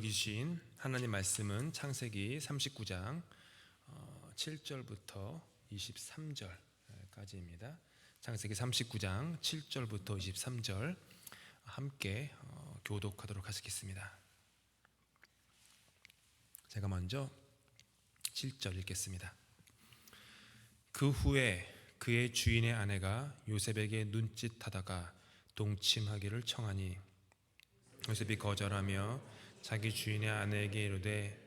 여기신 하나님 말씀은 창세기 39장 7절부터 23절까지입니다. 창세기 39장 7절부터 23절 함께 교독하도록 하겠습니다. 제가 먼저 7절 읽겠습니다. 그 후에 그의 주인의 아내가 요셉에게 눈짓하다가 동침하기를 청하니 요셉이 거절하며 자기 주인의 아내에게 이르되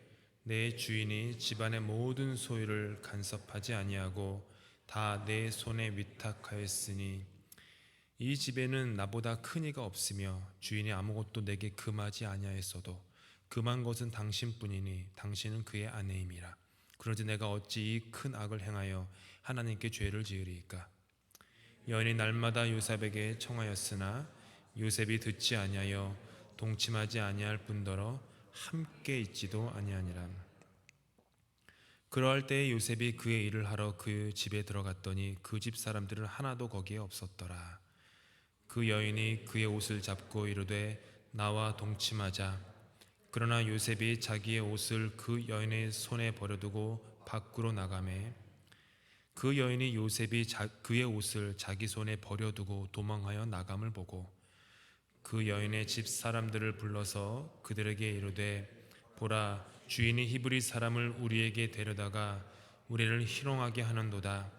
내 주인이 집안의 모든 소유를 간섭하지 아니하고 다 내 손에 위탁하였으니 이 집에는 나보다 큰 이가 없으며 주인이 아무것도 내게 금하지 아니하였어도 금한 것은 당신뿐이니 당신은 그의 아내임이라. 그런지 내가 어찌 이 큰 악을 행하여 하나님께 죄를 지으리이까. 여인이 날마다 요셉에게 청하였으나 요셉이 듣지 아니하여 동침하지 아니할 뿐더러 함께 있지도 아니하니라. 그러할 때에 요셉이 그의 일을 하러 그 집에 들어갔더니 그 집 사람들은 하나도 거기에 없었더라. 그 여인이 그의 옷을 잡고 이르되 나와 동침하자. 그러나 요셉이 자기의 옷을 그 여인의 손에 버려두고 밖으로 나가매 그 여인이 요셉이 그의 옷을 자기 손에 버려두고 도망하여 나감을 보고 그 여인의 집 사람들을 불러서 그들에게 이르되 보라, 주인이 히브리 사람을 우리에게 데려다가 우리를 희롱하게 하는도다.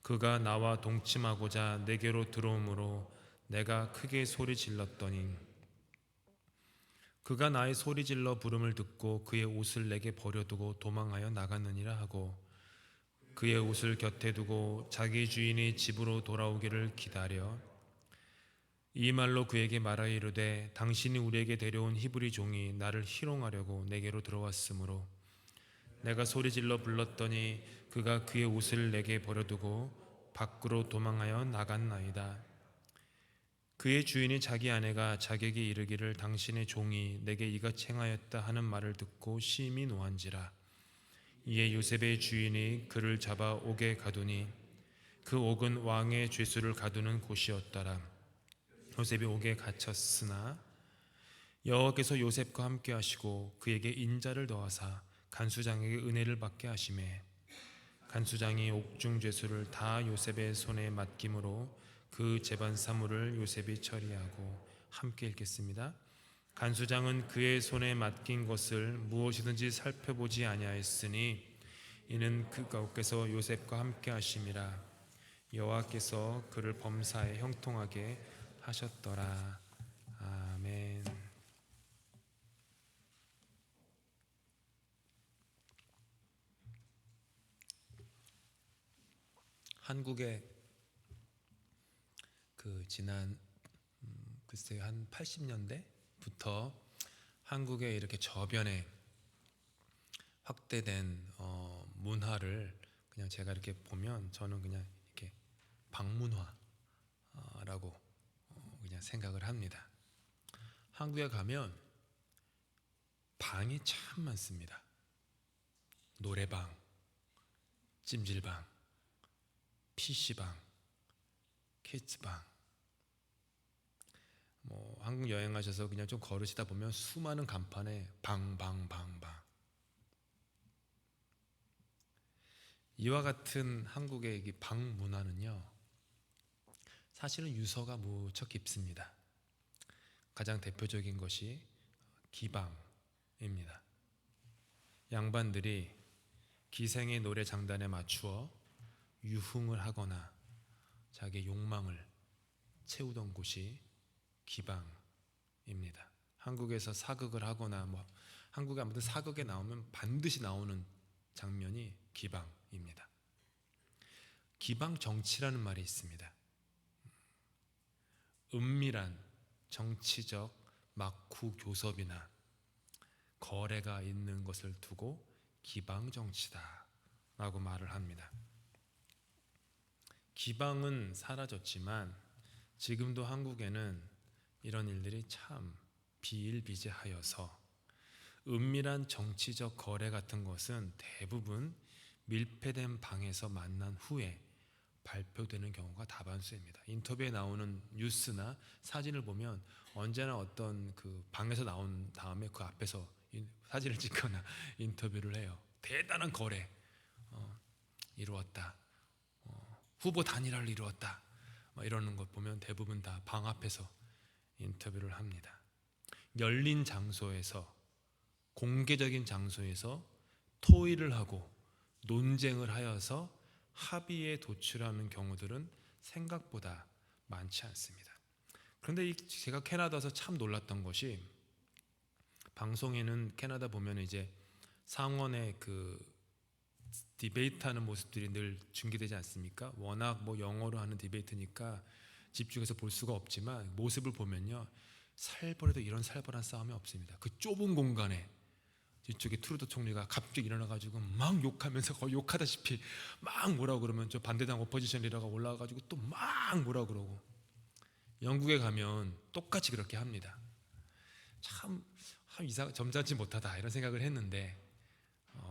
그가 나와 동침하고자 내게로 들어오므로 내가 크게 소리 질렀더니 그가 나의 소리 질러 부름을 듣고 그의 옷을 내게 버려두고 도망하여 나갔느니라 하고 그의 옷을 곁에 두고 자기 주인이 집으로 돌아오기를 기다려 이 말로 그에게 말하여 이르되 당신이 우리에게 데려온 히브리 종이 나를 희롱하려고 내게로 들어왔으므로 내가 소리질러 불렀더니 그가 그의 옷을 내게 버려두고 밖으로 도망하여 나갔나이다. 그의 주인이 자기 아내가 자기에게 이르기를 당신의 종이 내게 이같이 행하였다 하는 말을 듣고 심히 노한지라. 이에 요셉의 주인이 그를 잡아 옥에 가두니 그 옥은 왕의 죄수를 가두는 곳이었더라. 요셉이 옥에 갇혔으나 여호와께서 요셉과 함께 하시고 그에게 인자를 더하사 간수장에게 은혜를 받게 하시매 간수장이 옥중 죄수를 다 요셉의 손에 맡김으로 그 재반 사물을 요셉이 처리하고. 함께 읽겠습니다. 간수장은 그의 손에 맡긴 것을 무엇이든지 살펴보지 아니하였으니 이는 그가께서 요셉과 함께 하심이라. 여호와께서 그를 범사에 형통하게 하셨더라. 아멘. 한국의 지난 글쎄요 한 80년대부터 한국의 이렇게 저변에 확대된 문화를 그냥 제가 이렇게 보면 저는 그냥 이렇게 방문화라고 그냥 생각을 합니다. 한국에 가면 방이 참 많습니다. 노래방, 찜질방, PC방, 키즈방. 한국 여행하셔서 그냥 좀 걸으시다 보면 수많은 간판에 방. 이와 같은 한국의 이 방 문화는요, 사실은 유서가 무척 깊습니다. 가장 대표적인 것이 기방입니다. 양반들이 기생의 노래 장단에 맞추어 유흥을 하거나 자기의 욕망을 채우던 곳이 기방입니다. 한국에서 사극을 하거나 한국에 아무튼 사극에 나오면 반드시 나오는 장면이 기방입니다. 기방 정치라는 말이 있습니다. 은밀한 정치적 막후 교섭이나 거래가 있는 것을 두고 기방 정치다 라고 말을 합니다. 기방은 사라졌지만 지금도 한국에는 이런 일들이 참 비일비재하여서 은밀한 정치적 거래 같은 것은 대부분 밀폐된 방에서 만난 후에 발표되는 경우가 다반수입니다. 인터뷰에 나오는 뉴스나 사진을 보면 언제나 어떤 그 방에서 나온 다음에 그 앞에서 사진을 찍거나 인터뷰를 해요. 대단한 거래 이루었다, 후보 단일화를 이루었다, 이러는 것 보면 대부분 다 방 앞에서 인터뷰를 합니다. 열린 장소에서, 공개적인 장소에서 토의를 하고 논쟁을 하여서 합의에 도출하는 경우들은 생각보다 많지 않습니다. 그런데 제가 캐나다에서 참 놀랐던 것이, 방송에는 캐나다 보면 이제 상원의 그 디베이트하는 모습들이 늘 중계되지 않습니까? 워낙 영어로 하는 디베이트니까 집중해서 볼 수가 없지만 모습을 보면요, 살벌해도 이런 살벌한 싸움이 없습니다. 그 좁은 공간에 이쪽에 트루도 총리가 갑자기 일어나가지고 막 욕하면서 거의 욕하다시피 막 뭐라고 그러면 저 반대당 오포지션 리더가 올라와가지고 또 막 뭐라고 그러고, 영국에 가면 똑같이 그렇게 합니다. 참 점잖지 못하다 이런 생각을 했는데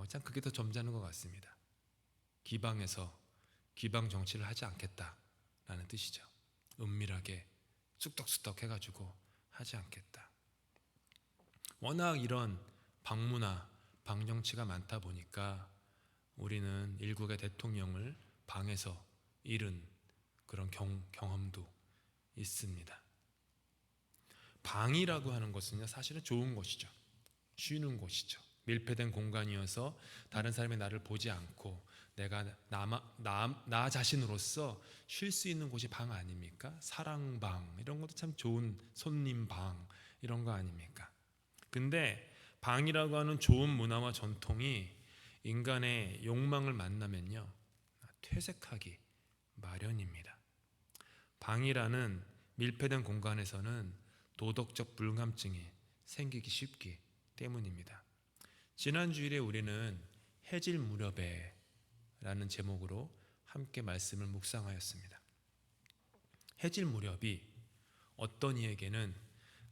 참 그게 더 점잖은 것 같습니다. 기방에서 기방 정치를 하지 않겠다라는 뜻이죠. 은밀하게 쑥덕쑥덕 해가지고 하지 않겠다. 워낙 이런 방문화, 방정치가 많다 보니까 우리는 일국의 대통령을 방에서 잃은 그런 경험도 있습니다. 방이라고 하는 것은 사실은 좋은 곳이죠. 쉬는 곳이죠. 밀폐된 공간이어서 다른 사람이 나를 보지 않고 내가 나 자신으로서 쉴 수 있는 곳이 방 아닙니까? 사랑방 이런 것도 참 좋은, 손님방 이런 거 아닙니까? 근데 방이라고 하는 좋은 문화와 전통이 인간의 욕망을 만나면요, 퇴색하기 마련입니다. 방이라는 밀폐된 공간에서는 도덕적 불감증이 생기기 쉽기 때문입니다. 지난 주일에 우리는 해질 무렵에 라는 제목으로 함께 말씀을 묵상하였습니다. 해질 무렵이 어떤 이에게는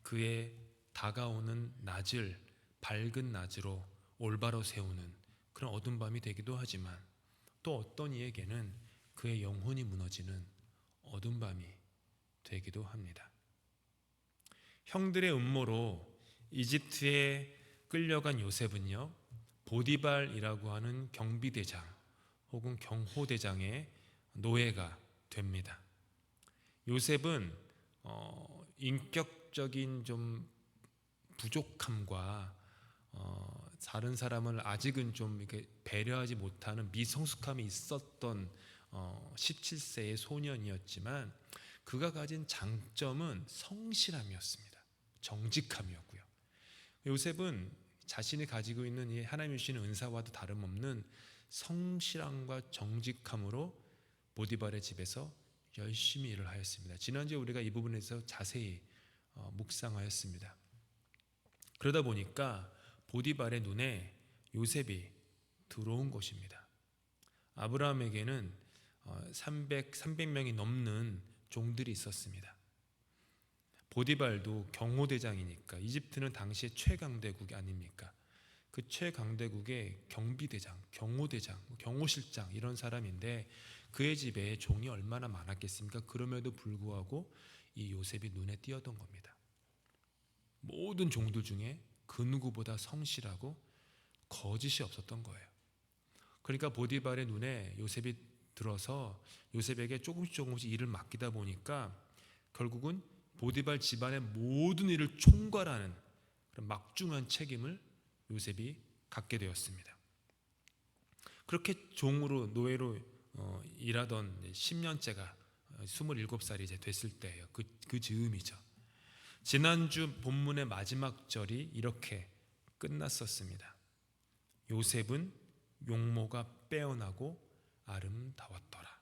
그의 다가오는 낮을 밝은 낮으로 올바로 세우는 그런 어두운 밤이 되기도 하지만, 또 어떤 이에게는 그의 영혼이 무너지는 어두운 밤이 되기도 합니다. 형들의 음모로 이집트에 끌려간 요셉은요, 보디발이라고 하는 경비대장 혹은 경호대장의 노예가 됩니다. 요셉은 인격적인 좀 부족함과 다른 사람을 아직은 좀 이렇게 배려하지 못하는 미성숙함이 있었던 17세의 소년이었지만, 그가 가진 장점은 성실함이었습니다. 정직함이었고요. 요셉은 자신이 가지고 있는 이 하나님이 주시는 은사와도 다름없는 성실함과 정직함으로 보디발의 집에서 열심히 일을 하였습니다. 지난주에 우리가 이 부분에서 자세히 묵상하였습니다. 그러다 보니까 보디발의 눈에 요셉이 들어온 것입니다. 아브라함에게는 300명이 넘는 종들이 있었습니다. 보디발도 경호대장이니까, 이집트는 당시의 최강대국이 아닙니까? 그 최강대국의 경비대장, 경호대장, 경호실장 이런 사람인데 그의 집에 종이 얼마나 많았겠습니까? 그럼에도 불구하고 이 요셉이 눈에 띄었던 겁니다. 모든 종들 중에 그 누구보다 성실하고 거짓이 없었던 거예요. 그러니까 보디발의 눈에 요셉이 들어서 요셉에게 조금씩 일을 맡기다 보니까 결국은 보디발 집안의 모든 일을 총괄하는 그런 막중한 책임을 요셉이 갖게 되었습니다. 그렇게 종으로, 노예로 일하던 10년째가 27살이 이제 됐을 때예요. 그 즈음이죠. 지난주 본문의 마지막 절이 이렇게 끝났었습니다. 요셉은 용모가 빼어나고 아름다웠더라.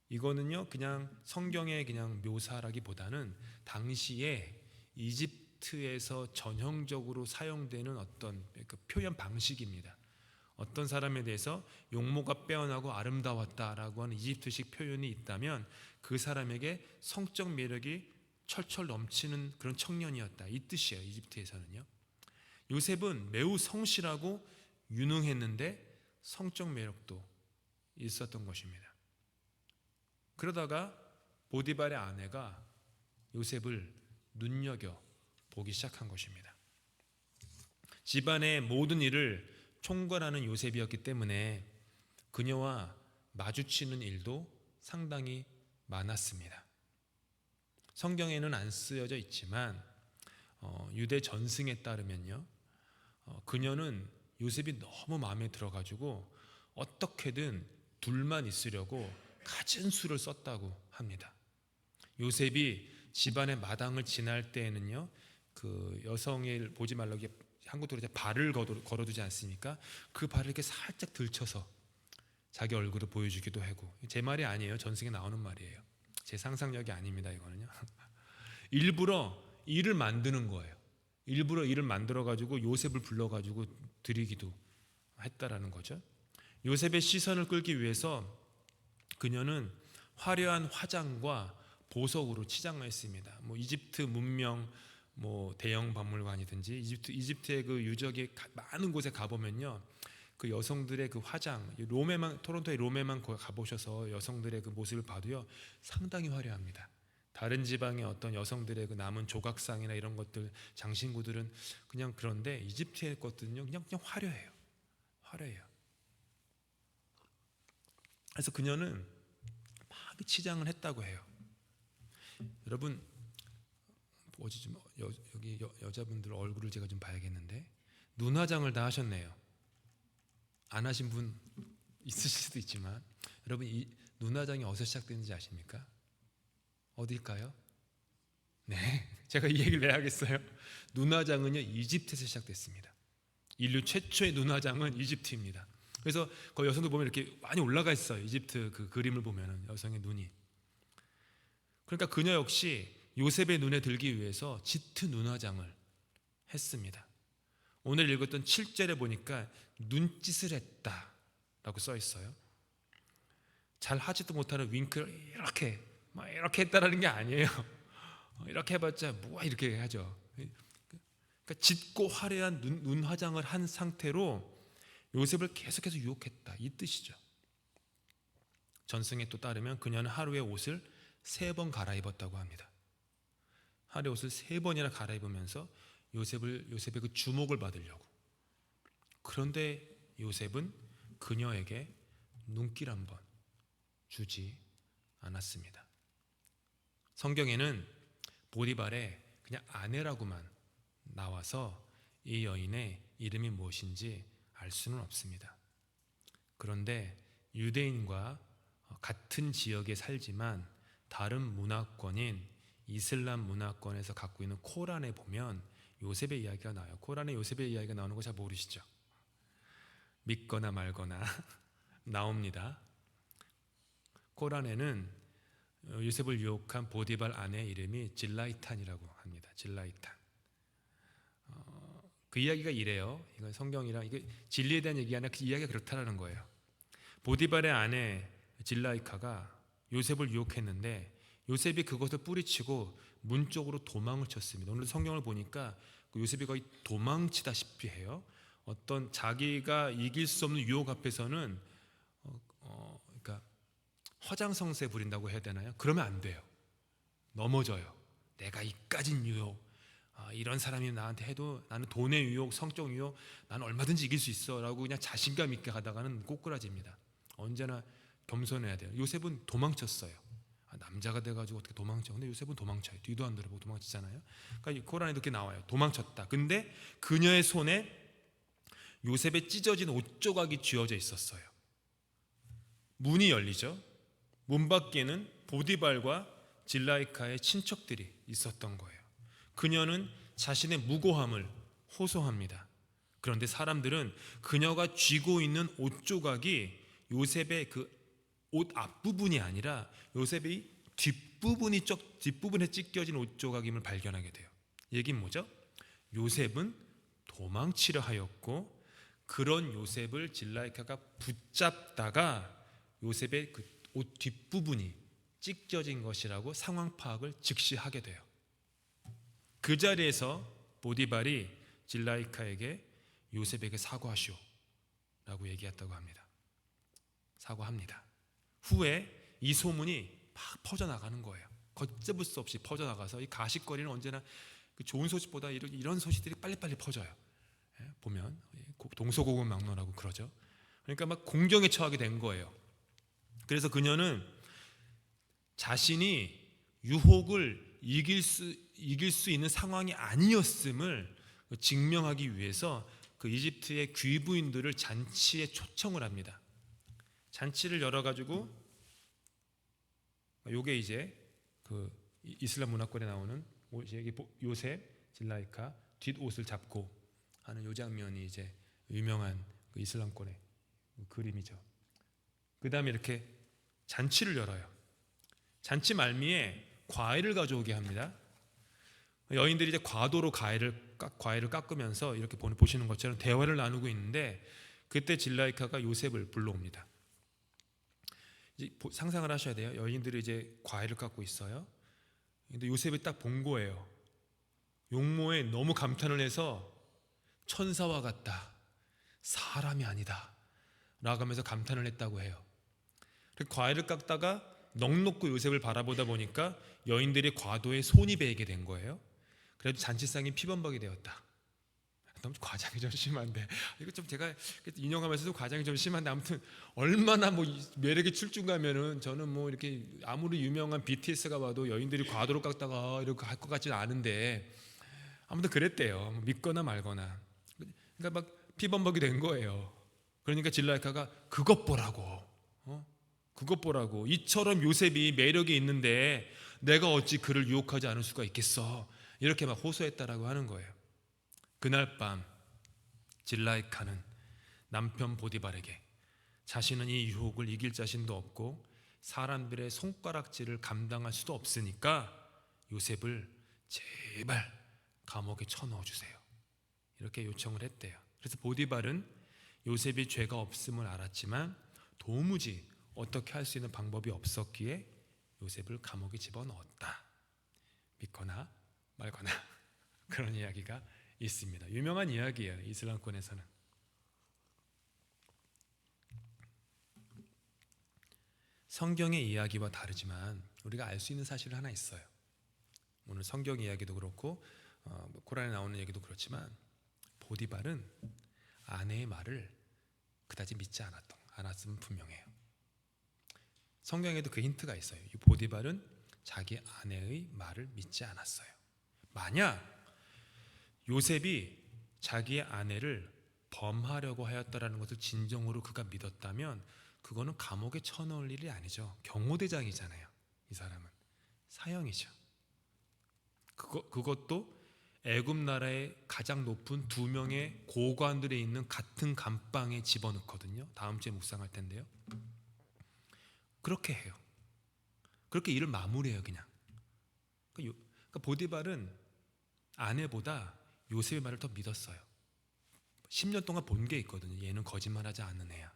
이거는요, 그냥 성경의 그냥 묘사라기보다는 당시에 이집트에서 전형적으로 사용되는 어떤 그 표현 방식입니다. 어떤 사람에 대해서 용모가 빼어나고 아름다웠다라고 하는 이집트식 표현이 있다면 그 사람에게 성적 매력이 철철 넘치는 그런 청년이었다, 이 뜻이에요. 이집트에서는요. 요셉은 매우 성실하고 유능했는데 성적 매력도 있었던 것입니다. 그러다가 보디발의 아내가 요셉을 눈여겨 보기 시작한 것입니다. 집안의 모든 일을 총괄하는 요셉이었기 때문에 그녀와 마주치는 일도 상당히 많았습니다. 성경에는 안 쓰여져 있지만 유대 전승에 따르면요, 그녀는 요셉이 너무 마음에 들어가지고 어떻게든 둘만 있으려고 갖은 수를 썼다고 합니다. 요셉이 집안의 마당을 지날 때에는요, 그 여성을 보지 말라고 한국으로 이제 발을 걸어두지 않습니까? 그 발을 이렇게 살짝 들쳐서 자기 얼굴을 보여주기도 하고, 제 말이 아니에요. 전승에 나오는 말이에요. 제 상상력이 아닙니다. 이거는요. 일부러 일을 만드는 거예요. 일부러 일을 만들어 가지고 요셉을 불러 가지고 드리기도 했다라는 거죠. 요셉의 시선을 끌기 위해서 그녀는 화려한 화장과 보석으로 치장했습니다. 이집트 문명 대형 박물관이든지 이집트의 그 유적이 많은 곳에 가보면요, 그 여성들의 그 화장, 토론토의 롬에만 가보셔서 여성들의 그 모습을 봐도요, 상당히 화려합니다. 다른 지방의 어떤 여성들의 그 남은 조각상이나 이런 것들, 장신구들은 그냥 그런데 이집트의 것들은요, 그냥 화려해요. 그래서 그녀는 막 치장을 했다고 해요. 여러분, 여기 여자분들 얼굴을 제가 좀 봐야겠는데, 눈화장을 다 하셨네요. 안 하신 분 있으실 수도 있지만, 여러분, 이 눈화장이 어디서 시작되는지 아십니까? 어딜까요? 네, 제가 이 얘기를 왜 하겠어요? 눈화장은요, 이집트에서 시작됐습니다. 인류 최초의 눈화장은 이집트입니다. 그래서 그 여성들 보면 이렇게 많이 올라가 있어요. 이집트 그 그림을 보면은 여성의 눈이. 그러니까 그녀 역시 요셉의 눈에 들기 위해서 짙은 눈화장을 했습니다. 오늘 읽었던 7절에 보니까 눈짓을 했다라고 써 있어요. 잘 하지도 못하는 윙크를 이렇게 했다라는 게 아니에요. 이렇게 해봤자 이렇게 하죠. 그러니까 짙고 화려한 눈 화장을 한 상태로 요셉을 계속해서 유혹했다, 이 뜻이죠. 전승에 또 따르면 그녀는 하루에 옷을 3번 갈아입었다고 합니다. 하루에 옷을 3번이나 갈아입으면서 요셉의 그 주목을 받으려고. 그런데 요셉은 그녀에게 눈길 한번 주지 않았습니다. 성경에는 보디발의 그냥 아내라고만 나와서 이 여인의 이름이 무엇인지 알 수는 없습니다. 그런데 유대인과 같은 지역에 살지만 다른 문화권인 이슬람 문화권에서 갖고 있는 코란에 보면 요셉의 이야기가 나와요. 코란에 요셉의 이야기가 나오는 거 잘 모르시죠? 믿거나 말거나 나옵니다. 코란에는 요셉을 유혹한 보디발 아내의 이름이 질라이탄이라고 합니다. 질라이탄. 그 이야기가 이래요. 이건 성경이랑 이게 진리에 대한 얘기가 아니라 그 이야기가 그렇다라는 거예요. 보디발의 아내 질라이카가 요셉을 유혹했는데 요셉이 그것을 뿌리치고 문 쪽으로 도망을 쳤습니다. 오늘 성경을 보니까 요셉이 거의 도망치다시피 해요. 어떤 자기가 이길 수 없는 유혹 앞에서는 그러니까 허장성세 부린다고 해야 되나요? 그러면 안 돼요. 넘어져요. 내가 이까진 유혹, 이런 사람이 나한테 해도 나는 돈의 유혹, 성적 유혹, 나는 얼마든지 이길 수 있어 라고 그냥 자신감 있게 가다가는 꼬꾸라집니다. 언제나 겸손해야 돼요. 요셉은 도망쳤어요. 남자가 돼가지고 어떻게 도망쳐? 근데 요셉은 도망쳐요. 뒤도 안 돌아보고 도망치잖아요. 그러니까 코란에 이렇게 나와요. 도망쳤다. 근데 그녀의 손에 요셉의 찢어진 옷 조각이 쥐어져 있었어요. 문이 열리죠. 문 밖에는 보디발과 질라이카의 친척들이 있었던 거예요. 그녀는 자신의 무고함을 호소합니다. 그런데 사람들은 그녀가 쥐고 있는 옷 조각이 요셉의 그 옷 앞부분이 아니라 요셉의 뒷부분에 찢겨진 옷 조각임을 발견하게 돼요. 얘기는 뭐죠? 요셉은 도망치려 하였고 그런 요셉을 질라이카가 붙잡다가 요셉의 그 옷 뒷부분이 찢겨진 것이라고 상황 파악을 즉시 하게 돼요. 그 자리에서 보디발이 질라이카에게 요셉에게 사과하시오 라고 얘기했다고 합니다. 사과합니다. 후에 이 소문이 막 퍼져나가는 거예요. 걷잡을 수 없이 퍼져나가서 이 가십거리는 언제나 그 좋은 소식보다 이런 소식들이 빨리빨리 퍼져요. 보면 동서고금망론하고 그러죠. 그러니까 막 공경에 처하게 된 거예요. 그래서 그녀는 자신이 유혹을 이길 수 있는 상황이 아니었음을 증명하기 위해서 그 이집트의 귀부인들을 잔치에 초청을 합니다. 잔치를 열어가지고, 요게 이제 그 이슬람 문화권에 나오는 요셉, 질라이카 뒷옷을 잡고 하는 요 장면이 이제 유명한 그 이슬람권의 그림이죠. 그 다음에 이렇게 잔치를 열어요. 잔치 말미에 과일을 가져오게 합니다. 여인들이 이제 과도로 과일을 깎으면서 이렇게 보시는 것처럼 대화를 나누고 있는데, 그때 질라이카가 요셉을 불러옵니다. 이제 상상을 하셔야 돼요. 여인들이 이제 과일을 깎고 있어요. 근데 요셉이 딱 본 거예요. 용모에 너무 감탄을 해서 천사와 같다, 사람이 아니다 라고 하면서 감탄을 했다고 해요. 과일을 깎다가 넋놓고 요셉을 바라보다 보니까 여인들이 과도에 손이 베이게 된 거예요. 그래도 잔치상이 피범벅이 되었다. 너무 과장이 좀 심한데, 이거 좀 제가 인용하면서도 과장이 좀 심한데, 아무튼 얼마나 뭐 매력이 출중하면은, 저는 뭐 이렇게 아무리 유명한 BTS가 와도 여인들이 과도로 깎다가 이렇게 할 것 같지는 않은데, 아무튼 그랬대요. 믿거나 말거나. 그러니까 막 피범벅이 된 거예요. 그러니까 질라이카가 그것 보라고, 그것 보라고, 이처럼 요셉이 매력이 있는데 내가 어찌 그를 유혹하지 않을 수가 있겠어, 이렇게 막 호소했다라고 하는 거예요. 그날 밤 질라이카는 남편 보디발에게 자신은 이 유혹을 이길 자신도 없고 사람들의 손가락질을 감당할 수도 없으니까 요셉을 제발 감옥에 쳐넣어 주세요, 이렇게 요청을 했대요. 그래서 보디발은 요셉이 죄가 없음을 알았지만 도무지 어떻게 할 수 있는 방법이 없었기에 요셉을 감옥에 집어넣었다. 믿거나 말거나 그런 이야기가 있습니다. 유명한 이야기예요, 이슬람권에서는. 성경의 이야기와 다르지만 우리가 알 수 있는 사실 하나 있어요. 오늘 성경 이야기도 그렇고 코란에 나오는 얘기도 그렇지만 보디발은 아내의 말을 그다지 믿지 않았으면 분명해요. 성경에도 그 힌트가 있어요. 이 보디발은 자기 아내의 말을 믿지 않았어요. 만약 요셉이 자기의 아내를 범하려고 하였다라는 것을 진정으로 그가 믿었다면 그거는 감옥에 쳐넣을 일이 아니죠. 경호대장이잖아요. 이 사람은 사형이죠. 그것도 애굽 나라의 가장 높은 2명의 고관들이 있는 같은 감방에 집어넣거든요. 다음 주에 묵상할 텐데요. 그렇게 해요. 그렇게 일을 마무리해요, 그냥. 그러니까 보디발은 아내보다 요셉의 말을 더 믿었어요. 10년 동안 본 게 있거든요. 얘는 거짓말하지 않는 애야,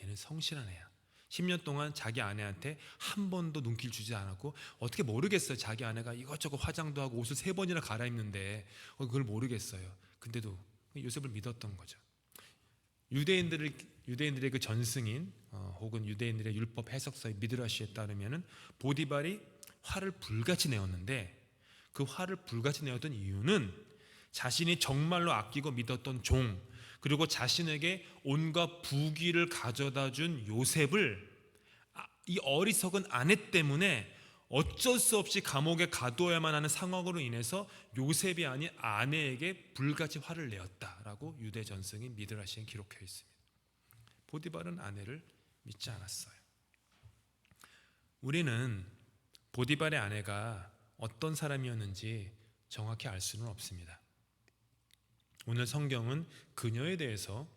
얘는 성실한 애야. 10년 동안 자기 아내한테 한 번도 눈길 주지 않았고, 어떻게 모르겠어요. 자기 아내가 이것저것 화장도 하고 옷을 3번이나 갈아입는데 그걸 모르겠어요. 근데도 요셉을 믿었던 거죠. 유대인들의 그 전승인 혹은 유대인들의 율법 해석서의 미드라시에 따르면은 보디발이 화를 불같이 내었는데, 그 화를 불같이 내었던 이유는 자신이 정말로 아끼고 믿었던 종, 그리고 자신에게 온갖 부귀를 가져다 준 요셉을 이 어리석은 아내 때문에 어쩔 수 없이 감옥에 가둬야만 하는 상황으로 인해서 요셉이 아닌 아내에게 불같이 화를 내었다라고 유대 전승인 미드라시에 기록해 있습니다. 보디발은 아내를 믿지 않았어요. 우리는 보디발의 아내가 어떤 사람이었는지 정확히 알 수는 없습니다. 오늘 성경은 그녀에 대해서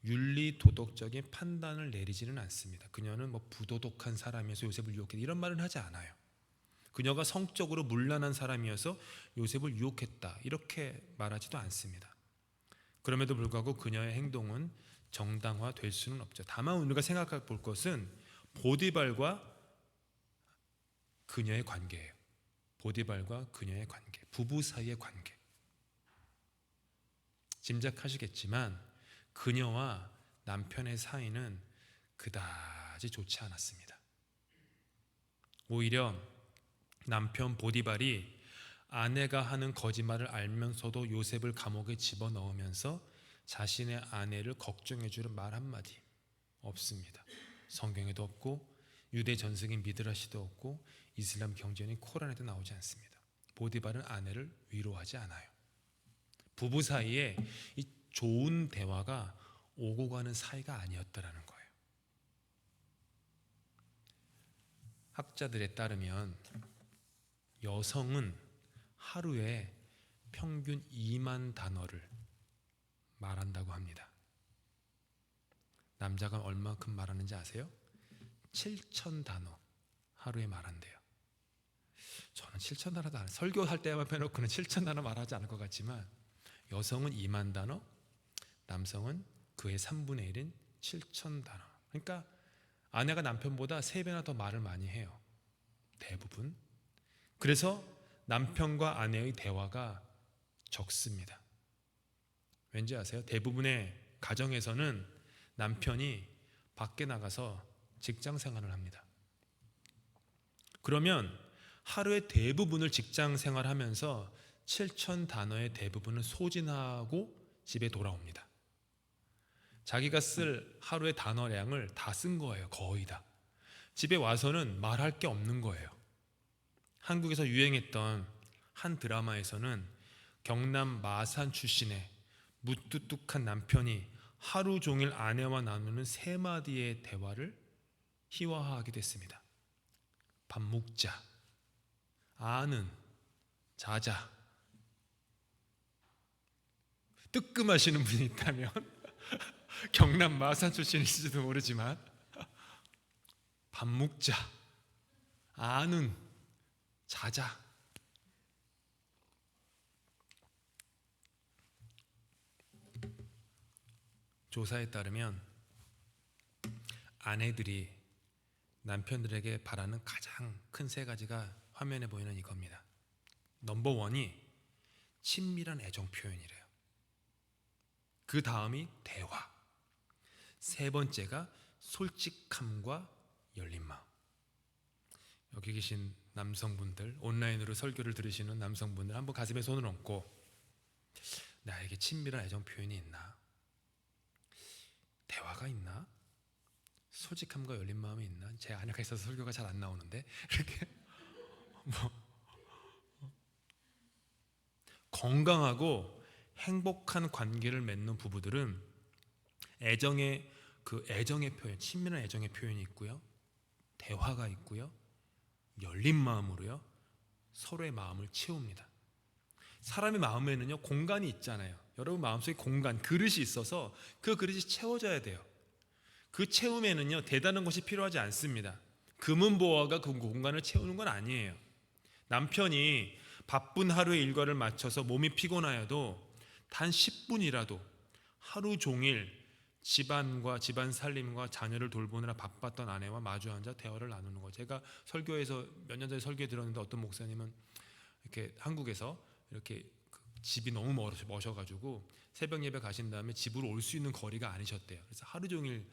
윤리 도덕적인 판단을 내리지는 않습니다. 그녀는 뭐 부도덕한 사람이어서 요셉을 유혹했다, 이런 말은 하지 않아요. 그녀가 성적으로 문란한 사람이어서 요셉을 유혹했다, 이렇게 말하지도 않습니다. 그럼에도 불구하고 그녀의 행동은 정당화될 수는 없죠. 다만 우리가 생각해 볼 것은 보디발과 그녀의 관계예요. 보디발과 그녀의 관계, 부부 사이의 관계. 짐작하시겠지만 그녀와 남편의 사이는 그다지 좋지 않았습니다. 오히려 남편 보디발이 아내가 하는 거짓말을 알면서도 요셉을 감옥에 집어넣으면서 자신의 아내를 걱정해 주는 말 한마디 없습니다. 성경에도 없고 유대 전승인 미드라시도 없고 이슬람 경전인 코란에도 나오지 않습니다. 보디발은 아내를 위로하지 않아요. 부부 사이에 이 좋은 대화가 오고 가는 사이가 아니었다라는 거예요. 학자들에 따르면 여성은 하루에 평균 2만 단어를 말한다고 합니다. 남자가 얼마큼 말하는지 아세요? 7천 단어 하루에 말한대요. 저는 7천 단어도 안 해요. 설교할 때만 빼놓고는 7천 단어 말하지 않을 것 같지만 여성은 2만 단어, 남성은 그의 3분의 1인 7천 단어. 그러니까 아내가 남편보다 3배나 더 말을 많이 해요. 대부분. 그래서 남편과 아내의 대화가 적습니다. 왠지 아세요? 대부분의 가정에서는 남편이 밖에 나가서 직장 생활을 합니다. 그러면 하루의 대부분을 직장 생활하면서 7천 단어의 대부분을 소진하고 집에 돌아옵니다. 자기가 쓸 하루의 단어량을 다 쓴 거예요. 거의 다. 집에 와서는 말할 게 없는 거예요. 한국에서 유행했던 한 드라마에서는 경남 마산 출신의 무뚝뚝한 남편이 하루 종일 아내와 나누는 3마디의 대화를 희화화하게 됐습니다. 밥 먹자, 아는, 자자. 뜨끔하시는 분이 있다면 경남 마산 출신일지도 모르지만 밥 먹자, 아는, 자자. 조사에 따르면 아내들이 남편들에게 바라는 가장 큰 3가지가 화면에 보이는 이겁니다. 넘버 1이 친밀한 애정 표현이래요. 그 다음이 대화. 3번째가 솔직함과 열린 마음. 여기 계신 남성분들, 온라인으로 설교를 들으시는 남성분들 한번 가슴에 손을 얹고 나에게 친밀한 애정 표현이 있나? 대화가 있나? 솔직함과 열린 마음이 있나? 제 아내가 있어서 설교가 잘 안 나오는데 이렇게 건강하고 행복한 관계를 맺는 부부들은 애정의 표현, 친밀한 애정의 표현이 있고요, 대화가 있고요, 열린 마음으로요 서로의 마음을 채웁니다. 사람의 마음에는요 공간이 있잖아요. 여러분 마음속에 공간, 그릇이 있어서 그 그릇이 채워져야 돼요. 그 채움에는요 대단한 것이 필요하지 않습니다. 금은보화가 그 공간을 채우는 건 아니에요. 남편이 바쁜 하루의 일과를 마쳐서 몸이 피곤하여도 단 10분이라도 하루 종일 집안과 집안 살림과 자녀를 돌보느라 바빴던 아내와 마주 앉아 대화를 나누는 거예요. 제가 설교에서 몇 년 전에 설교에 들었는데 어떤 목사님은 이렇게 한국에서 이렇게 집이 너무 머셔가지고 새벽 예배 가신 다음에 집으로 올 수 있는 거리가 아니셨대요. 그래서 하루 종일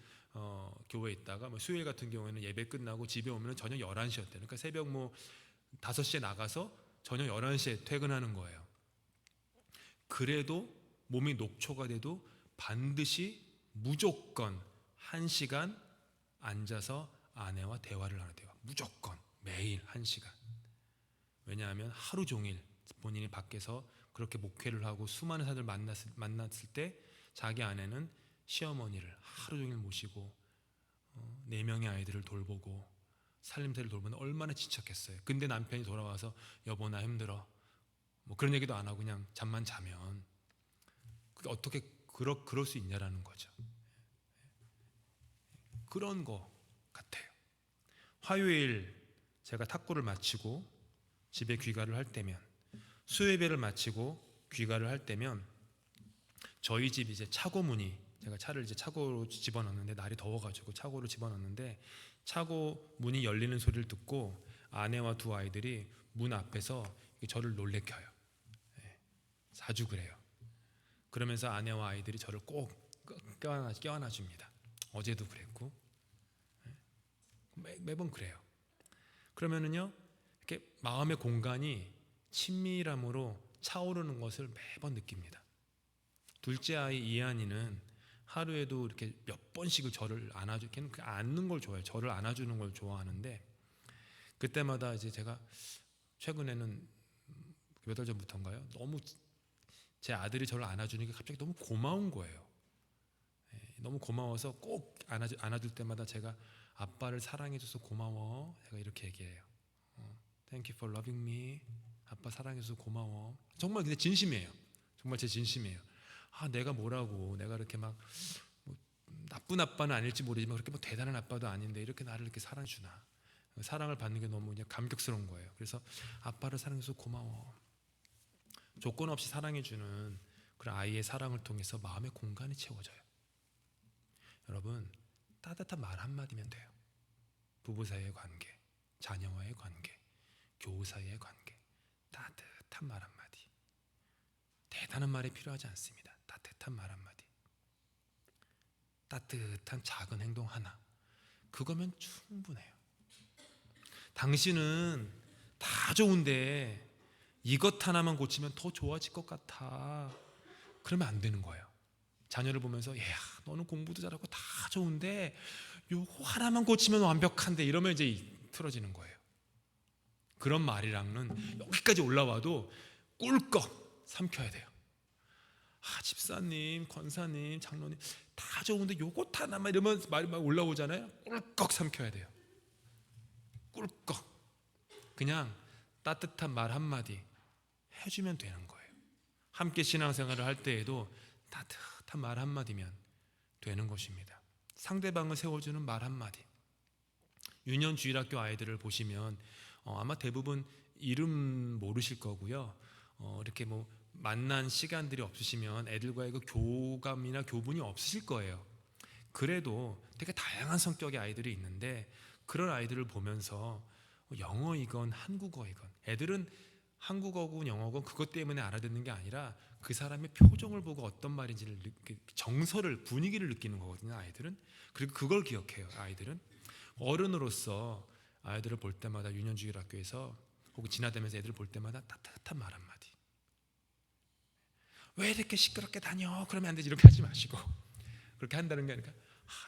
교회에 있다가 수요일 같은 경우에는 예배 끝나고 집에 오면 저녁 11시였대요. 그러니까 새벽 5시에 나가서 저녁 11시에 퇴근하는 거예요. 그래도 몸이 녹초가 돼도 반드시 무조건 1시간 앉아서 아내와 대화를 하는 대화. 무조건 매일 1시간. 왜냐하면 하루 종일 본인이 밖에서 그렇게 목회를 하고 수많은 사람을 만났을 때 자기 아내는 시어머니를 하루 종일 모시고 4명의 아이들을 돌보고 살림새를 돌보는 얼마나 지쳤겠어요. 근데 남편이 돌아와서 여보 나 힘들어 그런 얘기도 안 하고 그냥 잠만 자면 그게 어떻게 그럴 수 있냐라는 거죠. 그런 거 같아요. 화요일 제가 탁구를 마치고 집에 귀가를 할 때면, 수요예배를 마치고 귀가를 할 때면 저희 집 이제 차고 문이, 제가 차를 이제 차고로 집어넣는데 날이 더워가지고 차고로 집어넣는데 차고 문이 열리는 소리를 듣고 아내와 2 아이들이 문 앞에서 저를 놀래켜요. 자주 그래요. 그러면서 아내와 아이들이 저를 꼭 껴안아 줍니다. 어제도 그랬고 매번 그래요. 그러면은요, 이렇게 마음의 공간이 친밀함으로 차오르는 것을 매번 느낍니다. 둘째 아이 이한이는 하루에도 이렇게 몇 번씩을 저를 안아주, 걔는 안는 걸 좋아해요. 저를 안아주는 걸 좋아하는데, 그때마다 이제 제가 최근에는 몇 달 전부터인가요? 너무 제 아들이 저를 안아주는 게 갑자기 너무 고마운 거예요. 너무 고마워서 꼭 안아줄 때마다 제가 아빠를 사랑해줘서 고마워. 제가 이렇게 얘기해요. Thank you for loving me. 아빠 사랑해줘서 고마워. 정말 근데 진심이에요. 정말 제 진심이에요. 내가 뭐라고, 내가 이렇게 막 뭐 나쁜 아빠는 아닐지 모르지만 그렇게 뭐 대단한 아빠도 아닌데 이렇게 나를 이렇게 사랑해주나. 사랑을 받는 게 너무 그냥 감격스러운 거예요. 그래서 아빠를 사랑해줘서 고마워. 조건 없이 사랑해주는 그런 아이의 사랑을 통해서 마음의 공간이 채워져요. 여러분, 따뜻한 말 한마디면 돼요. 부부 사이의 관계, 자녀와의 관계, 교우 사이의 관계, 따뜻한 말 한마디. 대단한 말이 필요하지 않습니다. 따뜻한 말 한마디, 따뜻한 작은 행동 하나, 그거면 충분해요. 당신은 다 좋은데 이것 하나만 고치면 더 좋아질 것 같아. 그러면 안 되는 거예요. 자녀를 보면서 야, 너는 공부도 잘하고 다 좋은데 요거 하나만 고치면 완벽한데, 이러면 이제 틀어지는 거예요. 그런 말이랑은 여기까지 올라와도 꿀꺽 삼켜야 돼요. 집사님, 권사님, 장로님 다 좋은데 요것 하나만, 이러면 말이 막 올라오잖아요. 꿀꺽 삼켜야 돼요. 꿀꺽. 그냥 따뜻한 말 한마디 해주면 되는 거예요. 함께 신앙생활을 할 때에도 따뜻한 말 한마디면 되는 것입니다. 상대방을 세워주는 말 한마디. 유년주일학교 아이들을 보시면 아마 대부분 이름 모르실 거고요. 이렇게 뭐 만난 시간들이 없으시면 애들과의 그 교감이나 교분이 없으실 거예요. 그래도 되게 다양한 성격의 아이들이 있는데, 그런 아이들을 보면서 영어이건 한국어이건, 애들은 한국어고 영어고 그것 때문에 알아듣는 게 아니라 그 사람의 표정을 보고 어떤 말인지를 정서를, 분위기를 느끼는 거거든요. 아이들은. 그리고 그걸 기억해요. 아이들은. 어른으로서 아이들을 볼 때마다, 유년주일학교에서 혹은 지나다니면서 애들을 볼 때마다 따뜻한 말 한마디. 왜 이렇게 시끄럽게 다녀? 그러면 안 되지. 이렇게 하지 마시고, 그렇게 한다는 게 아니라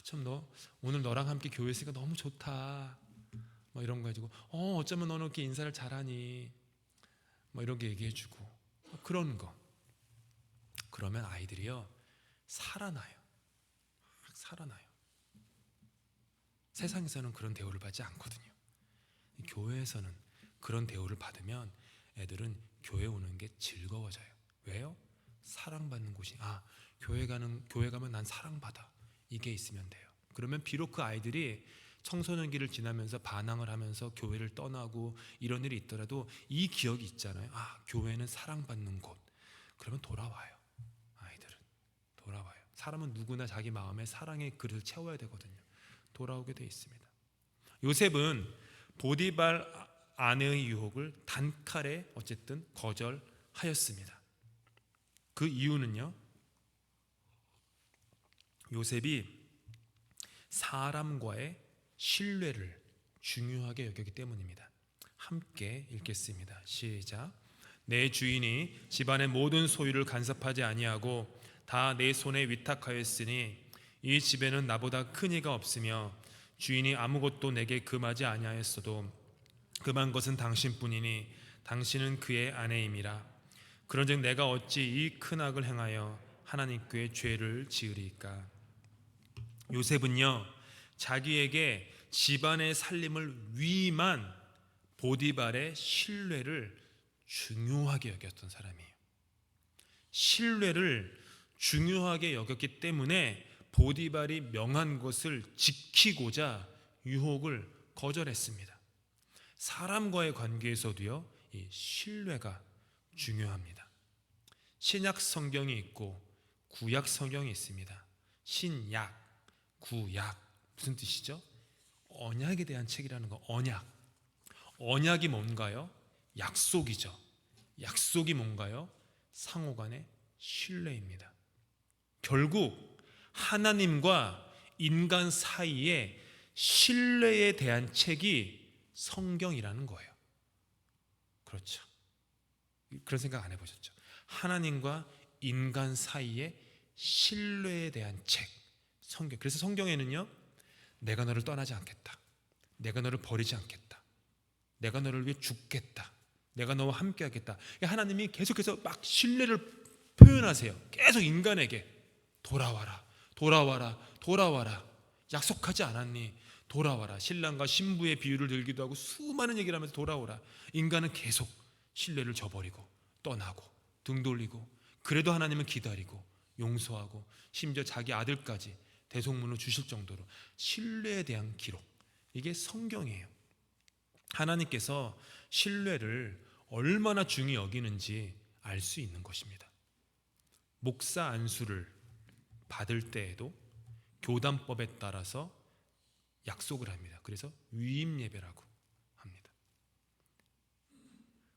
참 너 오늘 너랑 함께 교회 있으니까 너무 좋다, 뭐 이런 거 해주고, 어쩌면 너는 이렇게 인사를 잘하니, 뭐 이런 게 얘기해주고, 그런 거. 그러면 아이들이요 살아나요. 살아나요. 세상에서는 그런 대우를 받지 않거든요. 교회에서는 그런 대우를 받으면 애들은 교회 오는 게 즐거워져요. 왜요? 사랑받는 곳이, 교회 가면 난 사랑받아, 이게 있으면 돼요. 그러면 비록 그 아이들이 청소년기를 지나면서 반항을 하면서 교회를 떠나고 이런 일이 있더라도 이 기억이 있잖아요. 교회는 사랑받는 곳. 그러면 돌아와요. 아이들은 돌아와요. 사람은 누구나 자기 마음에 사랑의 그릇을 채워야 되거든요. 돌아오게 돼 있습니다. 요셉은 보디발 아내의 유혹을 단칼에 어쨌든 거절하였습니다. 그 이유는요, 요셉이 사람과의 신뢰를 중요하게 여겼기 때문입니다. 함께 읽겠습니다. 시작. 내 주인이 집안의 모든 소유를 간섭하지 아니하고 다 내 손에 위탁하였으니 이 집에는 나보다 큰 이가 없으며 주인이 아무것도 내게 금하지 아니하였어도 금한 것은 당신뿐이니 당신은 그의 아내임이라. 그런즉 내가 어찌 이 큰 악을 행하여 하나님께 죄를 지으리까. 요셉은요, 자기에게 집안의 살림을 위임한 보디발의 신뢰를 중요하게 여겼던 사람이에요. 신뢰를 중요하게 여겼기 때문에 보디발이 명한 것을 지키고자 유혹을 거절했습니다. 사람과의 관계에서도요, 이 신뢰가 중요합니다. 신약 성경이 있고 구약 성경이 있습니다. 신약, 구약, 무슨 뜻이죠? 언약에 대한 책이라는 거. 언약이 뭔가요? 약속이죠. 약속이 뭔가요? 상호간의 신뢰입니다. 결국 하나님과 인간 사이에 신뢰에 대한 책이 성경이라는 거예요. 그렇죠. 그런 생각 안 해보셨죠? 하나님과 인간 사이의 신뢰에 대한 책, 성경. 그래서 성경에는요, 내가 너를 떠나지 않겠다, 내가 너를 버리지 않겠다, 내가 너를 위해 죽겠다, 내가 너와 함께 하겠다. 하나님이 계속해서 막 신뢰를 표현하세요. 계속 인간에게 돌아와라, 돌아와라, 돌아와라. 약속하지 않았니? 돌아와라. 신랑과 신부의 비유를 들기도 하고 수많은 얘기를 하면서 돌아오라. 인간은 계속 신뢰를 저버리고 떠나고 등 돌리고, 그래도 하나님은 기다리고 용서하고 심지어 자기 아들까지 대속문을 주실 정도로 신뢰에 대한 기록, 이게 성경이에요. 하나님께서 신뢰를 얼마나 중히 여기는지 알 수 있는 것입니다. 목사 안수를 받을 때에도 교단법에 따라서 약속을 합니다. 그래서 위임 예배라고 합니다.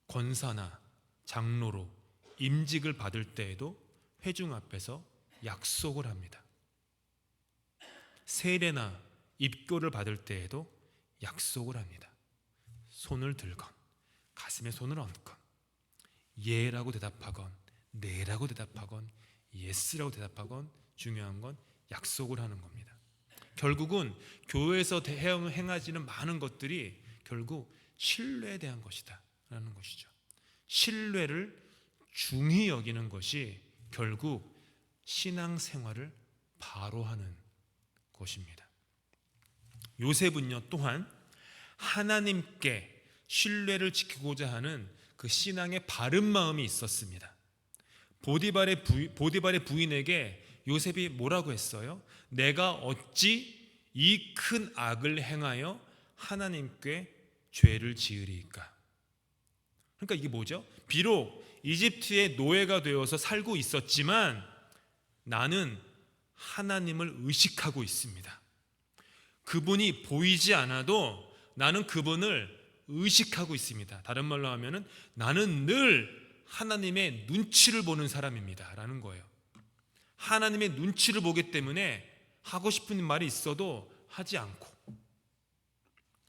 권사나 장로로 임직을 받을 때에도 회중 앞에서 약속을 합니다. 세례나 입교를 받을 때에도 약속을 합니다. 손을 들건 가슴에 손을 얹건 예라고 대답하건 네라고 대답하건 예스라고 대답하건, 중요한 건 약속을 하는 겁니다. 결국은 교회에서 행하지는 많은 것들이 결국 신뢰에 대한 것이다 라는 것이죠. 신뢰를 중히 여기는 것이 결국 신앙생활을 바로 하는 것입니다. 요셉은요, 또한 하나님께 신뢰를 지키고자 하는 그 신앙의 바른 마음이 있었습니다. 보디발의 부인에게 요셉이 뭐라고 했어요? 내가 어찌 이 큰 악을 행하여 하나님께 죄를 지으리이까? 그러니까 이게 뭐죠? 비록 이집트의 노예가 되어서 살고 있었지만 나는 하나님을 의식하고 있습니다. 그분이 보이지 않아도 나는 그분을 의식하고 있습니다. 다른 말로 하면은 나는 늘 하나님의 눈치를 보는 사람입니다 라는 거예요. 하나님의 눈치를 보기 때문에 하고 싶은 말이 있어도 하지 않고,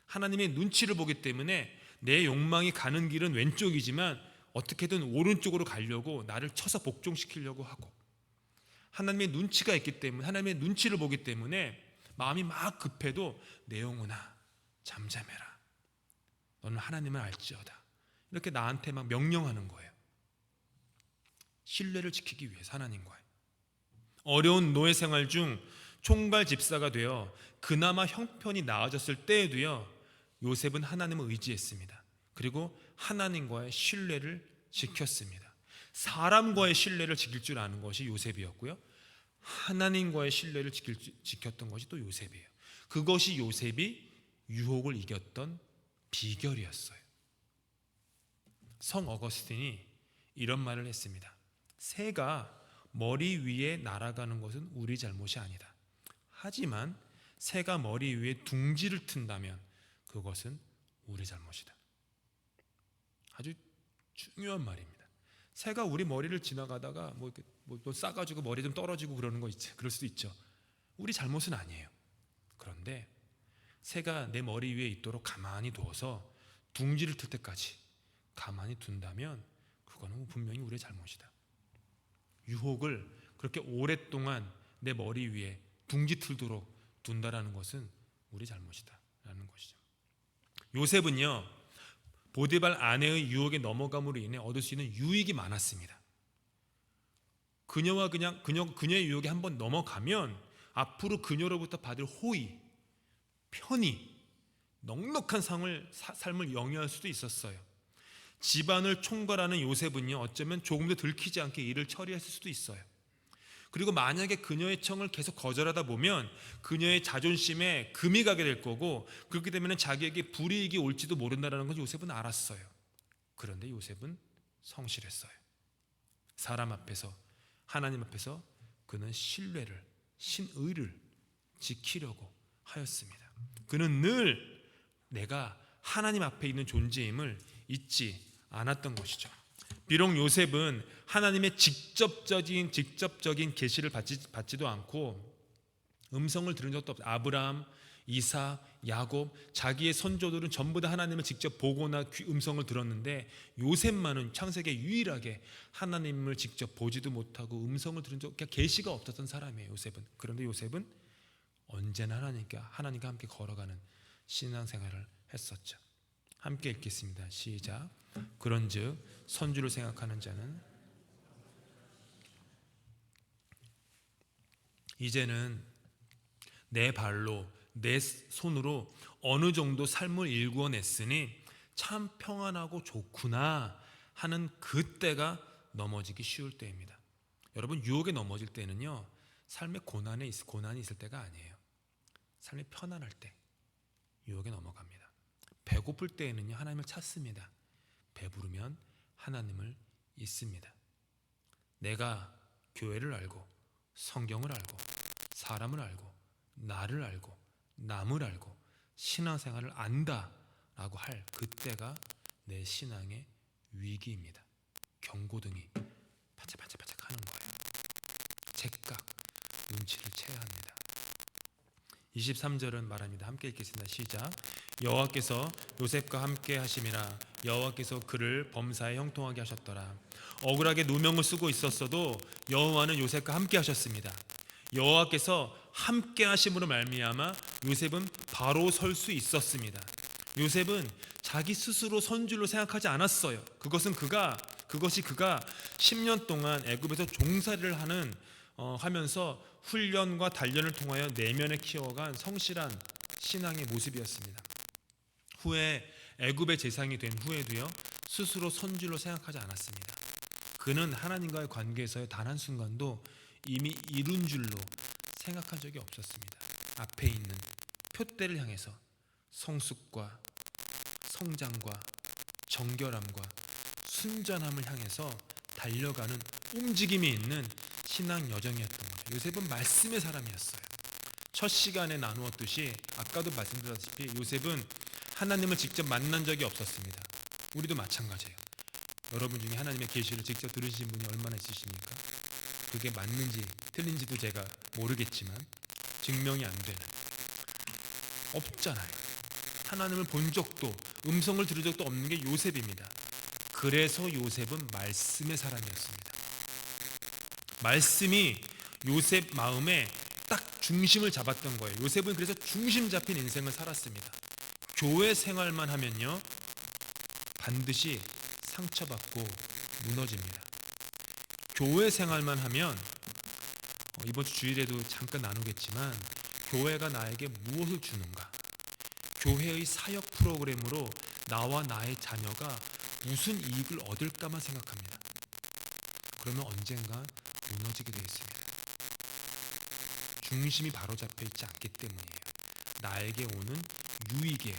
하나님의 눈치를 보기 때문에 내 욕망이 가는 길은 왼쪽이지만 어떻게든 오른쪽으로 가려고 나를 쳐서 복종시키려고 하고, 하나님의 눈치가 있기 때문에, 하나님의 눈치를 보기 때문에 마음이 막 급해도 내 영혼아 잠잠해라, 너는 하나님을 알지어다, 이렇게 나한테 막 명령하는 거예요. 신뢰를 지키기 위해서 하나님과의 어려운 노예 생활 중 총괄 집사가 되어 그나마 형편이 나아졌을 때에도요, 요셉은 하나님을 의지했습니다. 그리고 하나님과의 신뢰를 지켰습니다. 사람과의 신뢰를 지킬 줄 아는 것이 요셉이었고요, 하나님과의 신뢰를 지켰던 것이 또 요셉이에요. 그것이 요셉이 유혹을 이겼던 비결이었어요. 성 어거스틴이 이런 말을 했습니다. 새가 머리 위에 날아가는 것은 우리 잘못이 아니다. 하지만 새가 머리 위에 둥지를 튼다면 그것은 우리 잘못이다. 아주 중요한 말입니다. 새가 우리 머리를 지나가다가 뭐 싸가지고 머리 좀 떨어지고 그러는 거 있죠. 그럴 수도 있죠. 우리 잘못은 아니에요. 그런데 새가 내 머리 위에 있도록 가만히 두어서 둥지를 틀 때까지 가만히 둔다면 그거는 분명히 우리의 잘못이다. 유혹을 그렇게 오랫동안 내 머리 위에 둥지 틀도록 둔다라는 것은 우리 잘못이다 라는 것이죠. 요셉은요, 보디발 아내의 유혹에 넘어감으로 인해 얻을 수 있는 유익이 많았습니다. 그녀의 유혹에 한번 넘어가면 앞으로 그녀로부터 받을 호의, 편의, 넉넉한 삶을 영위할 수도 있었어요. 집안을 총괄하는 요셉은요, 어쩌면 조금도 들키지 않게 일을 처리했을 수도 있어요. 그리고 만약에 그녀의 청을 계속 거절하다 보면 그녀의 자존심에 금이 가게 될 거고, 그렇게 되면 자기에게 불이익이 올지도 모른다는 걸 요셉은 알았어요. 그런데 요셉은 성실했어요. 사람 앞에서, 하나님 앞에서 그는 신뢰를, 신의를 지키려고 하였습니다. 그는 늘 내가 하나님 앞에 있는 존재임을 잊지 않았던 것이죠. 비록 요셉은 하나님의 직접적인 계시를 받지도 않고 음성을 들은 적도 없어요. 아브라함, 이삭, 야곱, 자기의 선조들은 전부 다 하나님을 직접 보거나 음성을 들었는데 요셉만은 창세기에 유일하게 하나님을 직접 보지도 못하고 음성을 들은 적, 그러니까 계시가 없었던 사람이에요. 요셉은. 그런데 요셉은 언제나 하나님과 함께 걸어가는 신앙생활을 했었죠. 함께 읽겠습니다. 시작. 그런즉 선주를 생각하는 자는 이제는 내 발로 내 손으로 어느 정도 삶을 일구어냈으니 참 평안하고 좋구나 하는 그때가 넘어지기 쉬울 때입니다. 여러분, 유혹에 넘어질 때는요, 삶의 고난이 있을 때가 아니에요. 삶이 편안할 때 유혹에 넘어갑니다. 배고플 때에는요, 하나님을 찾습니다. 배부르면 하나님을 잊습니다. 내가 교회를 알고 성경을 알고 사람을 알고 나를 알고 남을 알고 신앙생활을 안다라고 할 그때가 내 신앙의 위기입니다. 경고등이 반짝반짝반짝 하는 거예요. 제각 눈치를 채야 합니다. 23절은 말합니다. 함께 읽겠습니다. 시작. 여호와께서 요셉과 함께 하심이라. 여호와께서 그를 범사에 형통하게 하셨더라. 억울하게 누명을 쓰고 있었어도 여호와는 요셉과 함께 하셨습니다. 여호와께서 함께 하심으로 말미암아 요셉은 바로 설 수 있었습니다. 요셉은 자기 스스로 선줄로 생각하지 않았어요. 그것이 그가 10년 동안 애굽에서 종살이를 하면서 훈련과 단련을 통하여 내면에 키워간 성실한 신앙의 모습이었습니다. 후에 애굽의 제상이 된 후에도요, 스스로 선줄로 생각하지 않았습니다. 그는 하나님과의 관계에서의 단 한순간도 이미 이룬 줄로 생각한 적이 없었습니다. 앞에 있는 표대를 향해서 성숙과 성장과 정결함과 순전함을 향해서 달려가는 움직임이 있는 신앙 여정이었던 거죠. 요셉은 말씀의 사람이었어요. 첫 시간에 나누었듯이 아까도 말씀드렸다시피 요셉은 하나님을 직접 만난 적이 없었습니다. 우리도 마찬가지예요. 여러분 중에 하나님의 계시를 직접 들으신 분이 얼마나 있으십니까? 그게 맞는지 틀린지도 제가 모르겠지만 증명이 안 되는, 없잖아요. 하나님을 본 적도 음성을 들은 적도 없는 게 요셉입니다. 그래서 요셉은 말씀의 사람이었습니다. 말씀이 요셉 마음에 딱 중심을 잡았던 거예요. 요셉은 그래서 중심 잡힌 인생을 살았습니다. 교회 생활만 하면요, 반드시 상처받고 무너집니다. 교회 생활만 하면 이번 주 주일에도 잠깐 나누겠지만 교회가 나에게 무엇을 주는가, 교회의 사역 프로그램으로 나와 나의 자녀가 무슨 이익을 얻을까만 생각합니다. 그러면 언젠가 무너지게 되어 있습니다. 중심이 바로 잡혀 있지 않기 때문이에요. 나에게 오는 유익에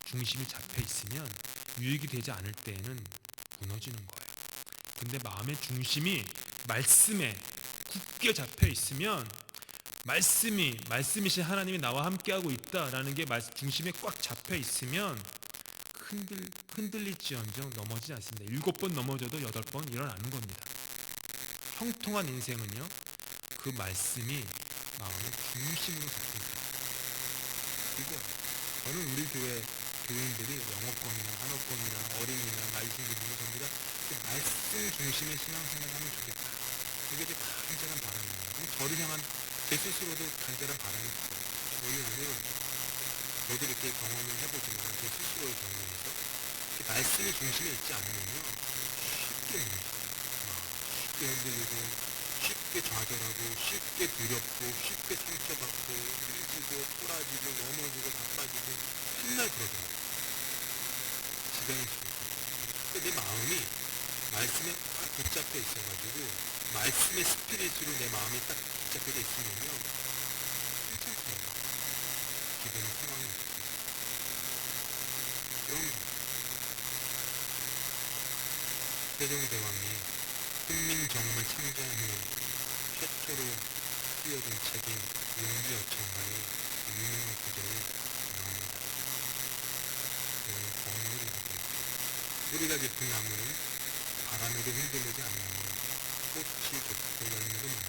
중심이 잡혀 있으면 유익이 되지 않을 때에는 무너지는 거예요. 근데 마음의 중심이 말씀에 굳게 잡혀 있으면 말씀이신 하나님이 나와 함께하고 있다라는 게 중심에 꽉 잡혀 있으면 흔들릴지언정 넘어지지 않습니다. 7번 넘어져도 8번 일어나는 겁니다. 형통한 인생은요, 그 말씀이 마음의 중심으로 잡혀 있다. 그리고 저는 우리 교회 교인들이 영어권이나 한어권이나 어린이나 나이 든 분들은 전부 다 말씀 중심의 신앙생활을 하면 좋겠다. 그게 제 간절한 바람입니다. 저를 향한 제 스스로도 간절한 바람이 있어요. 왜냐하면 저도 이렇게 경험을 해보지만 제 스스로의 경험에서 말씀이 중심에 있지 않으면요, 쉽게 무너져요. 쉽게 흔들리고 쉽게 좌절하고 쉽게 두렵고 쉽게 상처받고 힘지고 토라지고 넘어지고 바빠지고 맨날 그러더라고요. 지병이 있어요. 근데 내 마음이 말씀에 딱 붙잡혀 있어가지고 말씀의 스피릿으로 내 마음이 딱 붙잡혀 있으면요, 괜찮습니다. 기도는 상황이 없어요. 그런 세종대왕이 훈민정음을 창제한 후 최초로 쓰여진 책인 용기어천가의 유명한 구절이 나옵니다. 번역을 읽어볼게요. 뿌리가 깊은 나무는 바람에도 흔들리지 않으며 꽃이 좋고 열매도 많아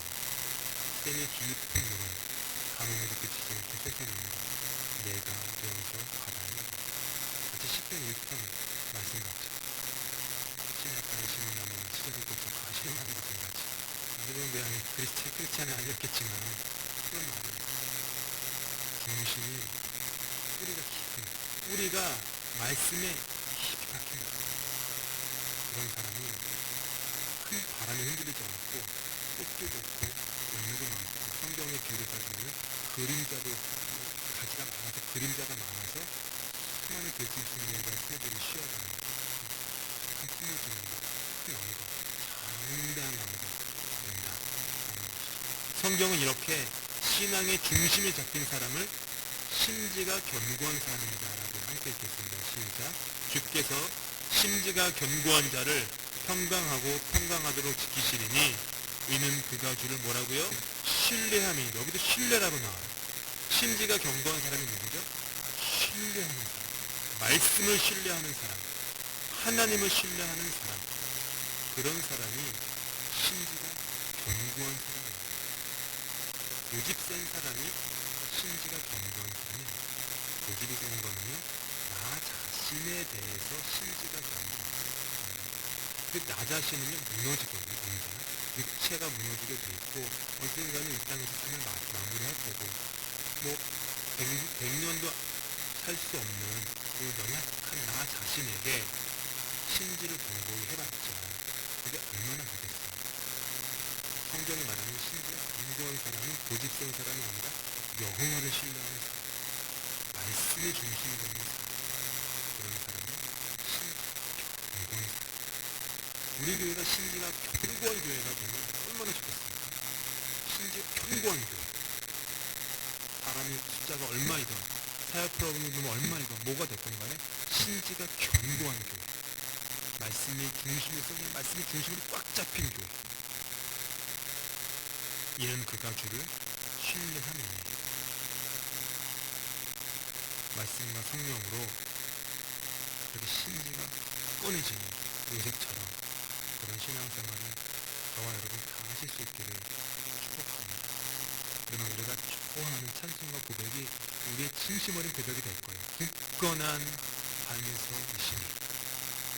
샘이 깊은 물은 가뭄에도 그치지 않게 솟아납니다. 물론 내 안에 크리스찬이 아니었겠지만 그런 말이에요. 중심이 뿌리가 깊은, 뿌리가 말씀에 깊이 박힌 그런 사람이 큰 바람에 흔들리지 않고 꽃도 좋고 열매도 많고 성경의 비유를 따지면 그림자도 가지가 많아서 그림자가 많아서 수많은 들짐승들과 새들이 쉬어가는 큰 품을 주는 큰 나무가 장대한 나무가 된다. 성경은 이렇게 신앙의 중심에 잡힌 사람을 심지가 견고한 사람이다 라고 함께 읽겠습니다. 시작. 주께서 심지가 견고한 자를 평강하고 평강하도록 지키시리니 이는 그가 주를 뭐라고요? 신뢰함이, 여기도 신뢰라고 나와요. 심지가 견고한 사람이 누구죠? 신뢰하는 사람, 말씀을 신뢰하는 사람, 하나님을 신뢰하는 사람, 그런 사람이 심지가 견고한 사람이에요. 고집 센 사람이 심지가 견고한 사람이 아니에요. 고집이 세는 거는요, 나 자신에 대해서 심지가 견고한 나 자신은요 무너지거든요. 언제나 육체가 무너지게 돼 있고 언젠가는 이 땅에서 삶을 마무리할 거고 뭐 100년도 살 수 없는 그 연약한 나 자신에게 심지를 견고히 해봤자 그게 얼마나 되겠어요. 성경이 말하는 심지가 견고한 사람은 고집 센 사람이 아니라 여호와를 신뢰하는 사람, 말씀이 중심이 되는 사람, 그런 사람이 심지가 견고한 사람. 우리 교회가 심지가 견고한 교회가 되면 얼마나 좋겠습니까? 심지가 견고한 교회. 사람이 숫자가 얼마이건 사역 프로그램이 보면 얼마이건 뭐가 됐건 간에 심지가 견고한 교회. 말씀이 중심에 쏟은 말씀이 중심으로 꽉 잡힌 교회. 이는 그가 주를 신뢰하느니 말씀과 성령으로 그렇게 심지가 꺼내지는 요셉처럼 그런 신앙생활을 저와 여러분 다 하실 수 있기를 축복합니다. 그러면 우리가 좋아하는 찬송과 고백이 우리의 진심 어린 고백이 될 거예요. 굳건한 반석이시니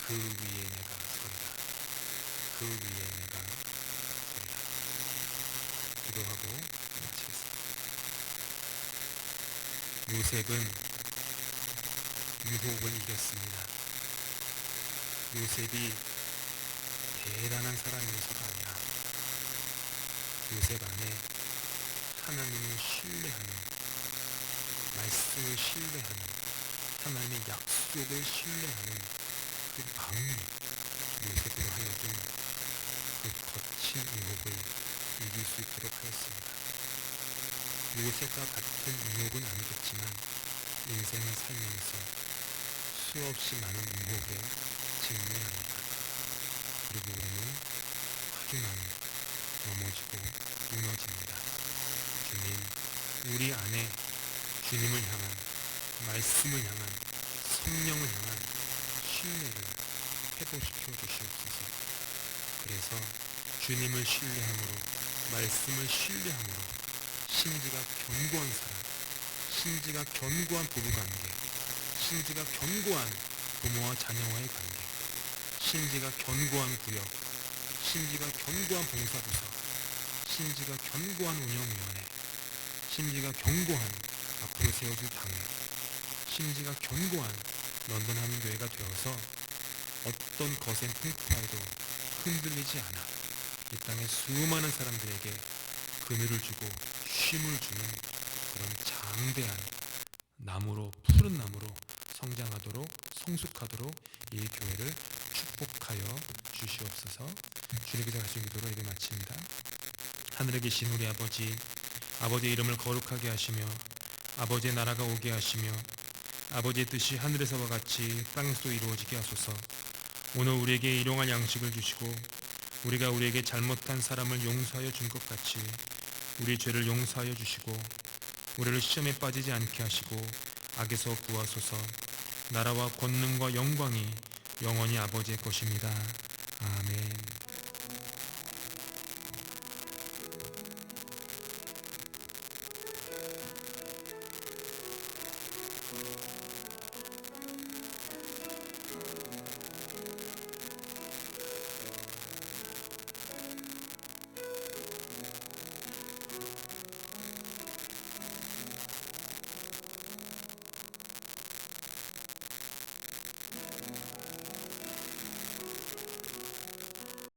그 위에 내가 서리라. 그 위에 내가 서리라. 기도하고 마치겠습니다. 요셉은 유혹을 이겼습니다. 요셉이 대단한 사람이어서가 아니라 요셉 안에 하나님을 신뢰하는, 말씀을 신뢰하는, 하나님의 약속을 신뢰하는 그 마음이 요셉으로 하여금 그 거친 유혹을 이길 수 있도록 하였습니다. 요셉과 같은 유혹은 아니겠지만 인생을 살면서 수없이 많은 유혹에 직면합니다. 그리고 우리는 아주 많이 넘어지고 무너집니다. 주님, 우리 안에 주님을 향한, 말씀을 향한, 성령을 향한 신뢰를 회복시켜 주시옵소서. 그래서 주님을 신뢰함으로, 말씀을 신뢰함으로 심지가 견고한 사람, 심지가 견고한 부부관계, 심지가 견고한 부모와 자녀와의 관계, 심지가 견고한 구역, 심지가 견고한 봉사부서, 심지가 견고한 운영위원회, 심지가 견고한 앞으로 세워질 당회, 심지가 견고한 런던 한인교회가 되어서 어떤 거센 풍파에도 흔들리지 않아 이 땅의 수많은 사람들에게 그늘을 주고 쉼을 주는 그런 장대한 나무로, 푸른 나무로 성장하도록, 성숙하도록 이 교회를 축복하여 주시옵소서. 주님께서 하신 기도로 예배 마칩니다. 하늘에 계신 우리 아버지, 아버지의 이름을 거룩하게 하시며 아버지의 나라가 오게 하시며 아버지의 뜻이 하늘에서와 같이 땅에서도 이루어지게 하소서. 오늘 우리에게 일용할 양식을 주시고 우리가 우리에게 잘못한 사람을 용서하여 준 것 같이 우리 죄를 용서하여 주시고 우리를 시험에 빠지지 않게 하시고 악에서 구하소서. 나라와 권능과 영광이 영원히 아버지의 것입니다. 아멘.